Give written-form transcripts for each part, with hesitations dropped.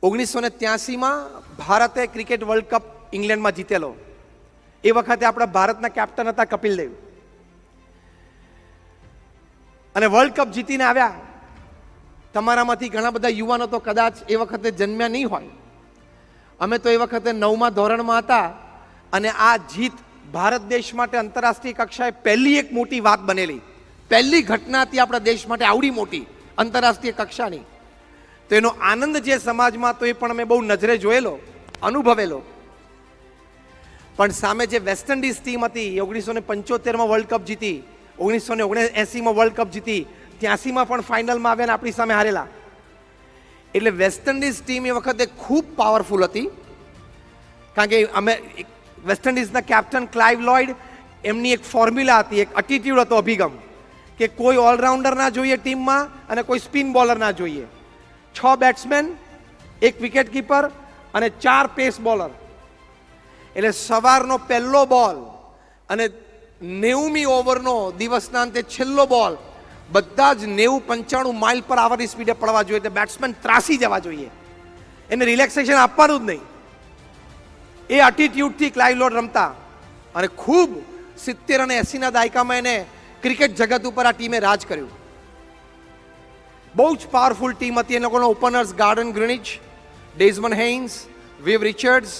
1983માં ભારતે cricket world cup ઇંગ્લેન્ડમાં જીતેલો. એ વખતે આપણા ભારતના કેપ્ટન હતા કપિલ દેવ, અને વર્લ્ડ કપ જીતીને આવ્યા. તમારામાંથી ઘણા બધા યુવાનો તો કદાચ એ વખતે જન્મ્યા નહીં હોય. અમે તો એ વખતે 9મા ધોરણમાં હતા, અને આ જીત ભારત દેશ માટે આંતરરાષ્ટ્રીય કક્ષાએ પહેલી એક મોટી વાત બનેલી, પહેલી ઘટના હતી આપણા દેશ માટે આવડી મોટી આંતરરાષ્ટ્રીય કક્ષાની. તો એનો આનંદ જે સમાજમાં તો એ પણ અમે બહુ નજરે જોયેલો, અનુભવેલો. પણ સામે જે વેસ્ટ ઇન્ડિઝ ટીમ હતી, 1975માં વર્લ્ડ કપ જીતી, 1979માં વર્લ્ડ કપ જીતી, 83માં પણ ફાઇનલમાં આવ્યા અને આપણી સામે હારેલા. એટલે વેસ્ટ ઇન્ડિઝ ટીમ એ વખતે ખૂબ પાવરફુલ હતી, કારણ કે અમે વેસ્ટ ઇન્ડિઝના કેપ્ટન ક્લાઇવ લોઇડ, એમની એક ફોર્મ્યુલા હતી, એક એટીટ્યુડ હતો, અભિગમ, કે કોઈ ઓલરાઉન્ડર ના જોઈએ ટીમમાં અને કોઈ સ્પિન બોલર ના જોઈએ. 6 બેટ્સમેન, 1 વિકેટ કીપર અને 4 પેસ બોલર. એટલે સવારનો પહેલો બોલ અને 90મી ઓવરનો દિવસના અંતે છેલ્લો બોલ બધા જ 90-95 માઇલ પર આવરની સ્પીડે પડવા જોઈએ. એટલે બેટ્સમેન ત્રાસી જવા જોઈએ, એને રિલેક્સેશન આપવાનું જ નહીં. એ એટીટ્યુડથી ક્લાઇવ લોઇડ રમતા, અને ખૂબ 70 અને 80ના દાયકામાં એને ક્રિકેટ જગત ઉપર આ ટીમે રાજ કર્યું. બહુ જ પાવરફુલ ટીમ હતી. એ લોકોના openers Gordon Greenidge, Desmond Haynes, Viv Richards,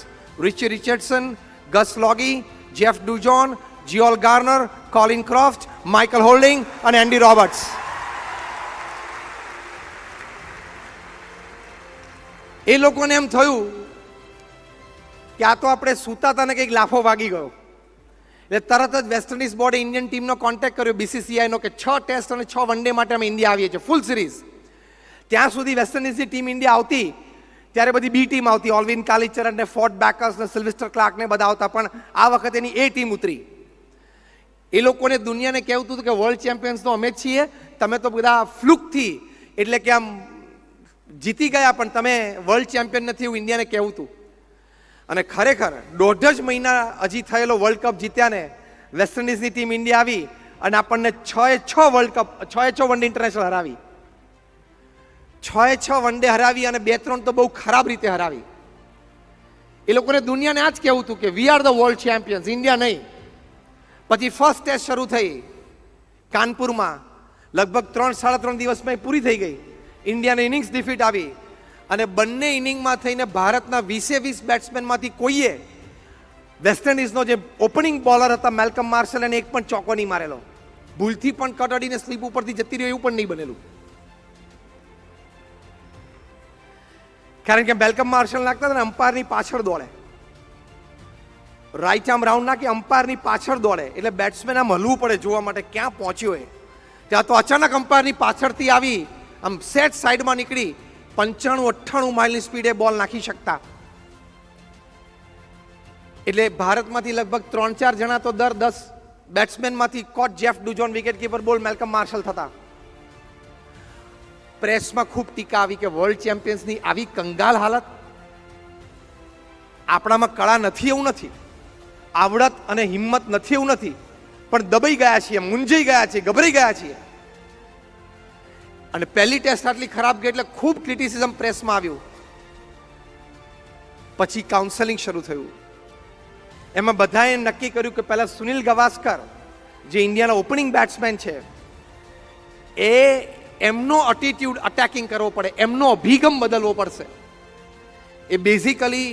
Richie Richardson, Gus Logie, Jeff Dujon, Joel Garner, Colin Croft, Michael Holding અને એન્ડી રોબર્ટ્સ. એ લોકોને એમ થયું કે આ તો આપણે સૂતા હતા ને કંઈક લાફો વાગી ગયો. એટલે તરત જ વેસ્ટ ઇન્ડિઝ બોર્ડે ઇન્ડિયન ટીમનો કોન્ટેક્ટ કર્યો, BCCIનો, કે 6 ટેસ્ટ અને 6 વન ડે માટે અમે ઇન્ડિયા આવીએ છીએ, ફૂલ સિરીઝ. ત્યાં સુધી વેસ્ટ ઇન્ડિઝની ટીમ ઇન્ડિયા આવતી ત્યારે બધી બી ટીમ આવતી, ઓલ્વિન કાલિચર ને ફોર્ટ બેકર્સ ને સિલ્વેસ્ટર ક્લાર્ક ને બધા આવતા. પણ આ વખતે એની એ ટીમ ઉતરી. એ લોકોને દુનિયાને કહેવું હતું કે વર્લ્ડ ચેમ્પિયન્સ તો અમે જ છીએ, તમે તો બધા ફ્લુકથી, એટલે કે આમ જીતી ગયા, પણ તમે વર્લ્ડ ચેમ્પિયન નથી, એવું ઇન્ડિયાને કહેવું હતું. અને ખરેખર 1.5 જ મહિના હજી થયેલો વર્લ્ડ કપ જીત્યા ને વેસ્ટ ઇન્ડિઝની ટીમ ઇન્ડિયા આવી અને આપણને 6 world cup, 6 one day international હરાવી. 6 વન ડે હરાવી અને 2-3 તો બહુ ખરાબ રીતે હરાવી. એ લોકોને દુનિયાને આ જ કહેવું હતું કે we are the world champions, India નહીં. પછી ફર્સ્ટ ટેસ્ટ શરૂ થઈ કાનપુરમાં, લગભગ 3-3.5 દિવસમાં પૂરી થઈ ગઈ. ઇન્ડિયાને ઇનિંગ્સ ડિફીટ આવી, અને બંને ઇનિંગમાં થઈને ભારતના 20 બેટ્સમેનમાંથી કોઈએ વેસ્ટ ઇન્ડિઝનો જે ઓપનિંગ બોલર હતા મેલ્કમ માર્શલ, એને એક પણ ચોકો નહીં મારેલો. ભૂલથી પણ કટ અડીને સ્લીપ ઉપરથી જતી રહ્યો એવું પણ નહીં બનેલું. કારણ કે મેલ્કમ માર્શલ નાખતા હતા ને અમ્પાયરની પાછળ દોડે, રાઈટ આર્મ રાઉન્ડ નાખી અમ્પાયરની પાછળ દોડે, એટલે બેટ્સમેન આમ હલવું પડે જોવા માટે ક્યાં પહોંચ્યો એ. ત્યાં તો અચાનક અમ્પાયરની પાછળથી આવી આમ સેટ સાઈડમાં નીકળી 95-98 માઇલની સ્પીડે બોલ નાખી શકતા. એટલે ભારતમાંથી લગભગ 3-4 જણા તો દર 10 બેટ્સમેનમાંથી કોચ જેફ ડુજોન, વિકેટ કીપર બોલ મેલ્કમ માર્શલ થતા. પ્રેસમાં ખૂબ ટીકા આવી કે વર્લ્ડ ચેમ્પિયન્સની આવી કંગાલ હાલત. આપણામાં કળા નથી એવું નથી, આવડત અને હિંમત નથી એવું નથી, પણ દબાઈ ગયા છીએ, મૂંઝાઈ ગયા છીએ, ગભરાઈ ગયા છીએ. અને પહેલી ટેસ્ટ આટલી ખરાબ ગઈ એટલે ખૂબ ક્રિટિસિઝમ પ્રેસમાં આવ્યું. પછી કાઉન્સેલિંગ શરૂ થયું. એમાં બધાએ નક્કી કર્યું કે પહેલા સુનિલ ગવાસ્કર, જે ઇન્ડિયાના ઓપનિંગ બેટ્સમેન છે, એમનો એટીટ્યુડ અટેકિંગ કરવો પડે, એમનો અભિગમ બદલવો પડશે. એ બેઝિકલી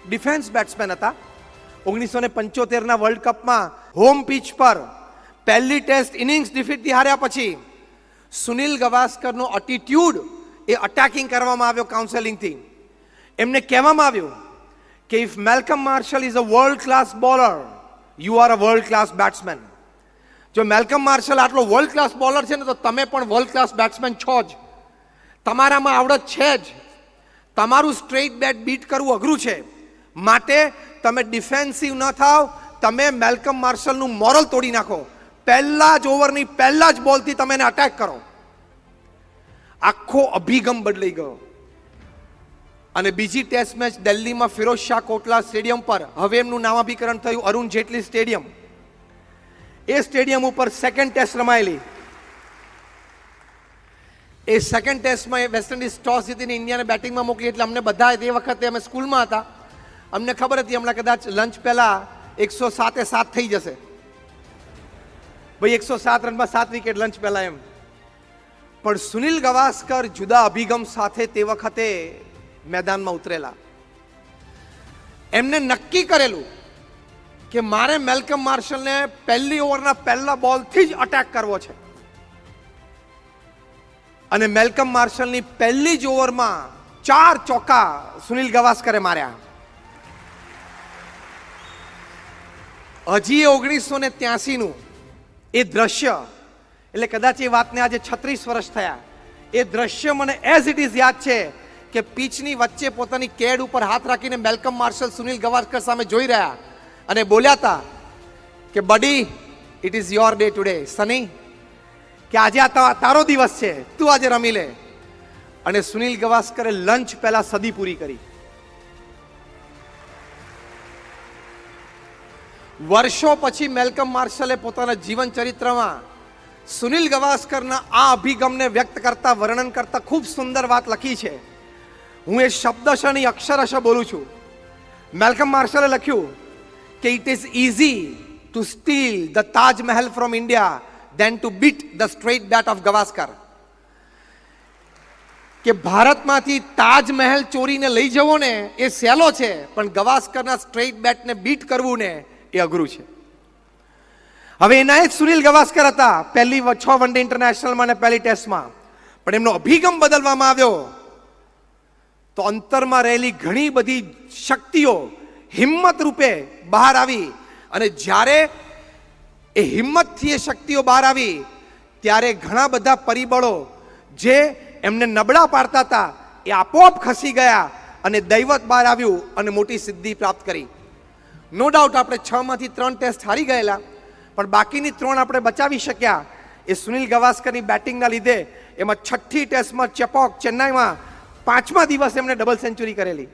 ડિફેન્સ બેટ્સમેન હતા. 1975ના વર્લ્ડ કપમાં હોમ પિચ પર પહેલી ટેસ્ટ ઇનિંગ્સ ડિફીટથી હાર્યા પછી સુનિલ ગવાસ્કરનો એટીટ્યુડ એ અટેકિંગ કરવામાં આવ્યો કાઉન્સેલિંગથી. એમને કહેવામાં આવ્યું કે if Malcolm Marshall is a world class bowler, you are a world class batsman. જો મેલ્કમ માર્શલ આટલો વર્લ્ડ ક્લાસ બોલર છે ને, તો તમે પણ વર્લ્ડ ક્લાસ બેટ્સમેન છો જ. તમારામાં આવડત છે જ. તમારું સ્ટ્રેટ બેટ બીટ કરવું અઘરું છે, માટે તમે ડિફેન્સિવ ન થાવ, તમે મેલ્કમ માર્શલનું મોરલ તોડી નાખો. પહેલા જ ઓવરની પહેલા જ બોલથી તમે એને અટેક કરો. આખો અભિગમ બદલાઈ ગયો. અને બીજી ટેસ્ટ મેચ દિલ્હીમાં ફિરોઝ શાહ કોટલા સ્ટેડિયમ પર, હવે એમનું નામાભિકરણ થયું અરુણ જેટલી સ્ટેડિયમ. એ સ્ટેડિયમ ઉપર સેકન્ડ ટેસ્ટ રમાયેલી. એ સેકન્ડ ટેસ્ટમાં વેસ્ટ ઇન્ડિઝ ટોસ જીતીને ઇન્ડિયાને બેટિંગમાં મોકલી, એટલે અમને બધા તે વખતે અમે સ્કૂલમાં હતા, અમને ખબર હતી હમણાં કદાચ લંચ પહેલાં 107 થઈ જશે, ભાઈ 107 રનમાં 7 વિકેટ લંચ પહેલાં એમ. પણ સુનિલ ગાવસ્કર જુદા અભિગમ સાથે તે વખતે મેદાનમાં ઉતરેલા. એમને નક્કી કરેલું કે મારે મેલ્કમ માર્શલને પહેલી ઓવરના પહેલા બોલથી જ અટેક કરવો છે, અને મેલ્કમ માર્શલની પહેલી જ ઓવરમાં 4 ચોક્કા સુનિલ ગાવસ્કરે માર્યા. હજી 1983નું એ દ્રશ્ય, એટલે કદાચ એ વાતને આજે 36 વર્ષ થયા, એ દ્રશ્ય મને એઝ ઇટ ઇઝ યાદ છે કે પીચની વચ્ચે પોતાની કેડ ઉપર હાથ રાખીને મેલ્કમ માર્શલ સુનિલ ગાવસ્કર સામે જોઈ રહ્યા અને બોલ્યા હતા કે બડી, it is your day today Sunny, કે આજે આ તારો દિવસ છે, તું આજે રમી લે. અને સુનિલ ગાવસ્કરે લંચ પહેલા સદી પૂરી કરી. વર્ષો પછી મેલ્કમ માર્શલે પોતાના જીવન ચરિત્રમાં સુનિલ ગાવસ્કરના આ અભિગમને વ્યક્ત કરતા, વર્ણન કરતા ખૂબ સુંદર વાત લખી છે. હું એ શબ્દશ નહીં અક્ષરશ બોલું છું. મેલ્કમ માર્શલે લખ્યું કે it is easy to steal the Taj Mahal from India then to beat the straight bat of Gavaskar. કે ભારતમાંથી તાજમહેલ ચોરીને લઈ જવો ને એ સહેલો છે, પણ ગાવસ્કરના સ્ટ્રેટ બેટને બીટ કરવું ને એ અઘરું છે. હવે એના જ સુનિલ ગાવસ્કર હતા પહેલી 6 વન ડે ઇન્ટરનેશનલમાં અને પહેલી ટેસ્ટમાં, પણ એમનો અભિગમ બદલવામાં આવ્યો તો અંતરમાં રહેલી ઘણી બધી શક્તિઓ હિંમત રૂપે બહાર આવી. અને જ્યારે એ હિંમતથી એ શક્તિઓ બહાર આવી ત્યારે ઘણા બધા પરિબળો જે એમને નબળા પાડતા હતા એ આપોઆપ ખસી ગયા અને દૈવત બહાર આવ્યું અને મોટી સિદ્ધિ પ્રાપ્ત કરી. નો ડાઉટ આપણે 6માંથી 3 ટેસ્ટ હારી ગયેલા, પણ બાકીની 3 આપણે બચાવી શક્યા એ સુનિલ ગાવસ્કરની બેટિંગના લીધે. એમાં 6ઠ્ઠી ટેસ્ટમાં ચેપોક ચેન્નાઈમાં 5મા દિવસે એમણે ડબલ સેન્ચુરી કરેલી.